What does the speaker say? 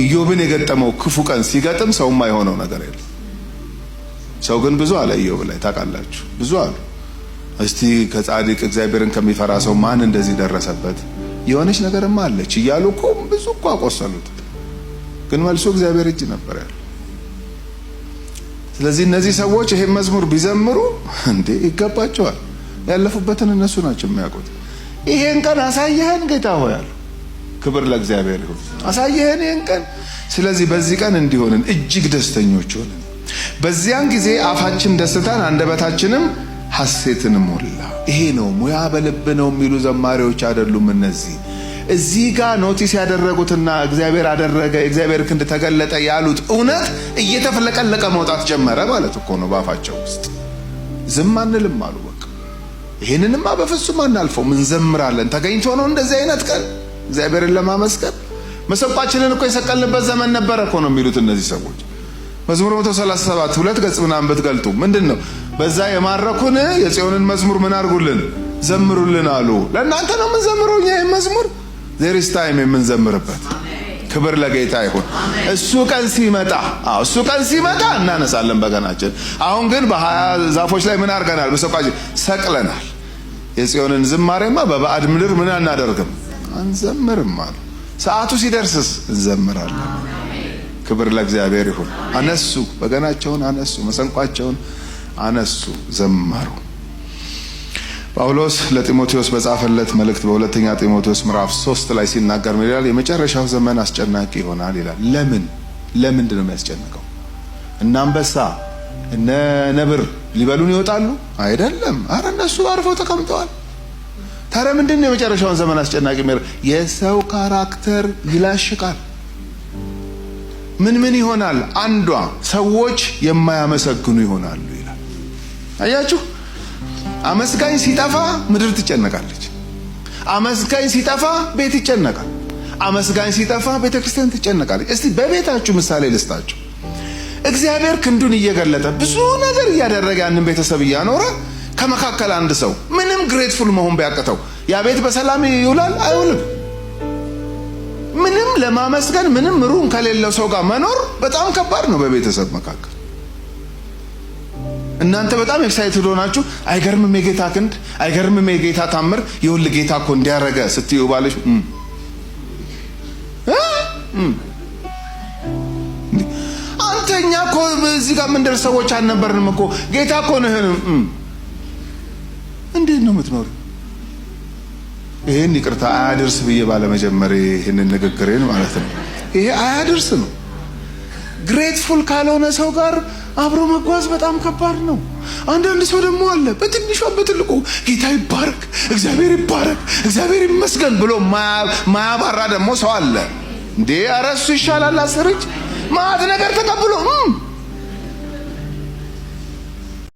ኢዮብን የገጠመው ክፉ ቀን ሲገጥም ሰው የማይሆነው ነገር የለም። ሰው ግን ብዙ አለ ኢዮብ ላይ ታውቃላችሁ፣ ብዙ አሉ። እስቲ ከጻድቅ እግዚአብሔርን ከሚፈራ ሰው ማን እንደዚህ ደረሰበት? የሆነች ነገርማ አለች እያሉ እኮ ብዙ እኮ አቆሰሉት። ግን መልሶ እግዚአብሔር እጅ ነበር ያለው። ስለዚህ እነዚህ ሰዎች ይሄን መዝሙር ቢዘምሩ እንዴ ይገባቸዋል። ያለፉበትን እነሱ ናቸው የሚያውቁት። ይሄን ቀን አሳየህን ጌታ ሆይ አሉ። ክብር ለእግዚአብሔር ይሁን። አሳየህን ይሄን ቀን። ስለዚህ በዚህ ቀን እንዲሆንን እጅግ ደስተኞች ሆነን በዚያን ጊዜ አፋችን ደስታን አንደበታችንም ሐሴትን ሞላ። ይሄ ነው ሙያ በልብ ነው የሚሉ ዘማሪዎች አይደሉም እነዚህ። እዚህ ጋር ኖቲስ ያደረጉትና እግዚአብሔር አደረገ፣ እግዚአብሔር ክንድ ተገለጠ ያሉት እውነት እየተፈለቀለቀ መውጣት ጀመረ ማለት እኮ ነው ባፋቸው ውስጥ። ዝም አንልም አሉ። በቃ ይሄንንማ በፍጹም አናልፈው፣ እንዘምራለን። ተገኝቶ ነው እንደዚህ አይነት ቀን እግዚአብሔርን ለማመስገን። መሰንቋችንን እኮ የሰቀልንበት ዘመን ነበረ እኮ ነው የሚሉት እነዚህ ሰዎች። መዝሙር 137 2 ገጽ ምናምን ብትገልጡ ምንድነው? በዛ የማረኩን የጽዮንን መዝሙር ምን አርጉልን? ዘምሩልን አሉ። ለእናንተ ነው የምንዘምረው እኛ ይሄን መዝሙር there is time የምንዘምርበት። ክብር ለጌታ ይሁን። እሱ ቀን ሲመጣ እናነሳለን በገናችን። አሁን ግን በ20 ዛፎች ላይ ምን አርገናል? መሰንቋችን ሰቅለናል። የጽዮንን ዝማሬማ በባዕድ ምድር ምን አናደርግም? አንዘምርም አሉ። ሰዓቱ ሲደርስስ እንዘምራለን። ክብር ለእግዚአብሔር ይሁን። አነሱ፣ በገናቸውን አነሱ፣ መሰንቋቸውን አነሱ፣ ዘመሩ። ጳውሎስ ለጢሞቴዎስ በጻፈለት መልእክት በሁለተኛ ጢሞቴዎስ ምዕራፍ 3 ላይ ሲናገር ምን ይላል? የመጨረሻው ዘመን አስጨናቂ ይሆናል ይላል። ለምንድን ነው የሚያስጨንቀው? እነ አንበሳ እነ ነብር ሊበሉን ይወጣሉ አይደለም። አረ እነሱ አርፈው ተቀምጠዋል። ታዲያ ምንድን ነው የመጨረሻውን ዘመን አስጨናቂ የሚያደርገው? የሰው ካራክተር ይላሽቃል። ምን ይሆናል? አንዷ ሰዎች የማያመሰግኑ ይሆናሉ ይላል። አያችሁ፣ አመስጋኝ ሲጠፋ ምድር ትጨነቃለች። አመስጋኝ ሲጠፋ ቤት ይጨነቃል። አመስጋኝ ሲጠፋ ቤተክርስቲያን ትጨነቃለች። እስቲ በቤታችሁ ምሳሌ ልስጣችሁ። እግዚአብሔር ክንዱን እየገለጠ ብዙ ነገር እያደረገ ያንን ቤተሰብ እያኖረ ከመካከል አንድ ሰው ምንም ግሬትፉል መሆን ቢያቅተው ያ ቤት በሰላም ይውላል አይውልም? ምንም ለማመስገን ምንም ሩም ከሌለው ሰው ጋር መኖር በጣም ከባድ ነው በቤተሰብ መካከል። እናንተ በጣም ኤክሳይትድ ሆናችሁ አይገርምም የጌታ ክንድ፣ አይገርምም የጌታ ታምር፣ ይሁን ጌታ እኮ እንዲያረገ ስትዩ ባለሽ አንተኛ እኮ እዚህ ጋር ምን ደርሰው ሰዎች አልነበርንም እኮ ጌታ እኮ ነው። እንዴት ነው የምትኖር? ይሄን ይቅርታ አያድርስ ብዬ ባለመጀመሪያ ይሄንን ንግግሬን ማለት ነው። ይሄ አያድርስ ነው። ግሬትፉል ካልሆነ ሰው ጋር አብሮ መጓዝ በጣም ከባድ ነው። አንዳንድ ሰው ደግሞ አለ በትንሹ በትልቁ ጌታ ይባረክ፣ እግዚአብሔር ይባረክ፣ እግዚአብሔር ይመስገን ብሎ ማያባራ ደግሞ ሰው አለ። እንዴ ኧረ እሱ ይሻላል። አስርጅ ማት ነገር ተቀብሎ